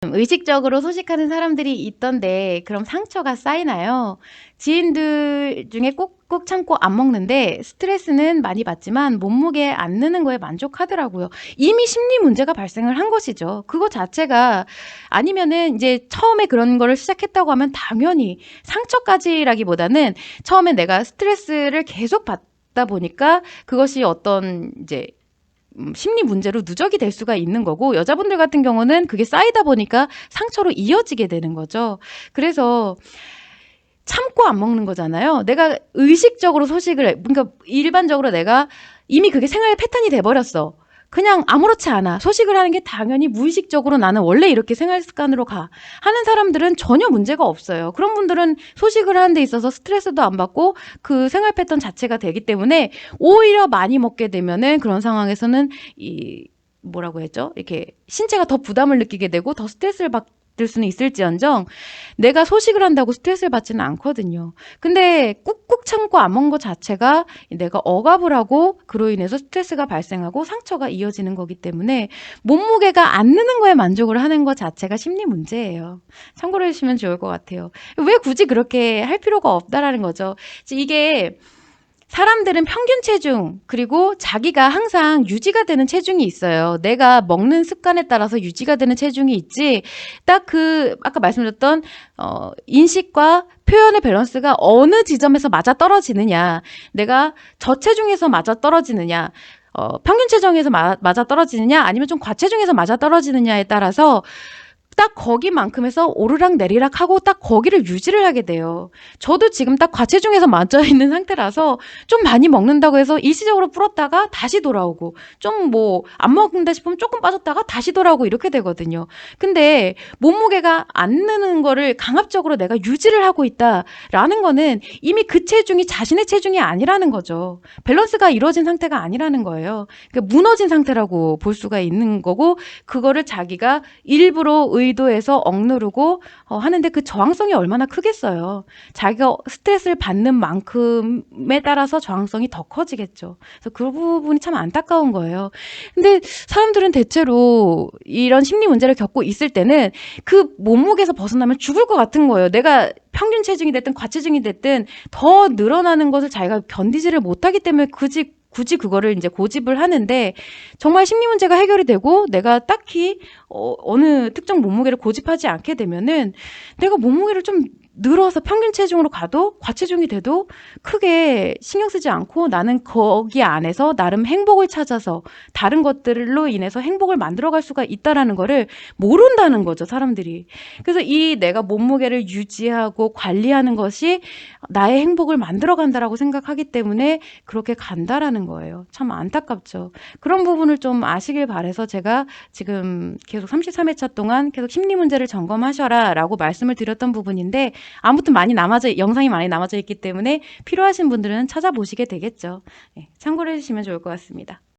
의식적으로 소식하는 사람들이 있던데 그럼 상처가 쌓이나요? 지인들 중에 꾹꾹 참고 안 먹는데 스트레스는 많이 받지만 몸무게 안 느는 거에 만족하더라고요. 이미 심리 문제가 발생을 한 것이죠. 그거 자체가 아니면은 이제 처음에 그런 거를 시작했다고 하면 당연히 상처까지라기보다는 처음에 내가 스트레스를 계속 받다 보니까 그것이 어떤 이제 심리 문제로 누적이 될 수가 있는 거고, 여자분들 같은 경우는 그게 쌓이다 보니까 상처로 이어지게 되는 거죠. 그래서 참고 안 먹는 거잖아요. 내가 의식적으로 소식을 그러니까 일반적으로 내가 이미 그게 생활 패턴이 돼버렸어. 그냥 아무렇지 않아. 소식을 하는 게 당연히 무의식적으로 나는 원래 이렇게 생활 습관으로 가. 하는 사람들은 전혀 문제가 없어요. 그런 분들은 소식을 하는 데 있어서 스트레스도 안 받고 그 생활 패턴 자체가 되기 때문에 오히려 많이 먹게 되면은 그런 상황에서는 이 뭐라고 했죠? 이렇게 신체가 더 부담을 느끼게 되고 더 스트레스를 받을 수는 있을지언정 내가 소식을 한다고 스트레스를 받지는 않거든요. 근데 꾹꾹 참고 안 먹은 것 자체가 내가 억압을 하고 그로 인해서 스트레스가 발생하고 상처가 이어지는 거기 때문에 몸무게가 안 느는 거에 만족을 하는 것 자체가 심리 문제예요. 참고로 해주시면 좋을 것 같아요. 왜 굳이 그렇게 할 필요가 없다라는 거죠. 이게 사람들은 평균 체중, 그리고 자기가 항상 유지가 되는 체중이 있어요. 내가 먹는 습관에 따라서 유지가 되는 체중이 있지, 딱 아까 말씀드렸던, 인식과 표현의 밸런스가 어느 지점에서 맞아 떨어지느냐, 내가 저체중에서 맞아 떨어지느냐, 평균 체중에서 맞아 떨어지느냐, 아니면 좀 과체중에서 맞아 떨어지느냐에 따라서 딱 거기만큼에서 오르락 내리락 하고 딱 거기를 유지를 하게 돼요. 저도 지금 딱 과체중에서 맞아 있는 상태라서 좀 많이 먹는다고 해서 일시적으로 불었다가 다시 돌아오고, 좀 뭐 안 먹는다 싶으면 조금 빠졌다가 다시 돌아오고 이렇게 되거든요. 근데 몸무게가 안 느는 거를 강압적으로 내가 유지를 하고 있다라는 거는 이미 그 체중이 자신의 체중이 아니라는 거죠. 밸런스가 이루어진 상태가 아니라는 거예요. 그러니까 무너진 상태라고 볼 수가 있는 거고, 그거를 자기가 일부러 의도해서 억누르고 하는데 그 저항성이 얼마나 크겠어요. 자기가 스트레스를 받는 만큼에 따라서 저항성이 더 커지겠죠. 그래서 그 부분이 참 안타까운 거예요. 근데 사람들은 대체로 이런 심리 문제를 겪고 있을 때는 그 몸무게에서 벗어나면 죽을 것 같은 거예요. 내가 평균 체중이 됐든 과체중이 됐든 더 늘어나는 것을 자기가 견디지를 못하기 때문에 굳이 그거를 이제 고집을 하는데, 정말 심리 문제가 해결이 되고 내가 딱히 어느 특정 몸무게를 고집하지 않게 되면은 내가 몸무게를 좀 늘어서 평균 체중으로 가도 과체중이 돼도 크게 신경 쓰지 않고 나는 거기 안에서 나름 행복을 찾아서 다른 것들로 인해서 행복을 만들어갈 수가 있다라는 거를 모른다는 거죠, 사람들이. 그래서 이 내가 몸무게를 유지하고 관리하는 것이 나의 행복을 만들어간다라고 생각하기 때문에 그렇게 간다라는 거예요. 참 안타깝죠. 그런 부분을 좀 아시길 바라서 제가 지금 계속 33회차 동안 계속 심리 문제를 점검하셔라 라고 말씀을 드렸던 부분인데, 아무튼 영상이 많이 남아져 있기 때문에 필요하신 분들은 찾아보시게 되겠죠. 네, 참고를 해주시면 좋을 것 같습니다.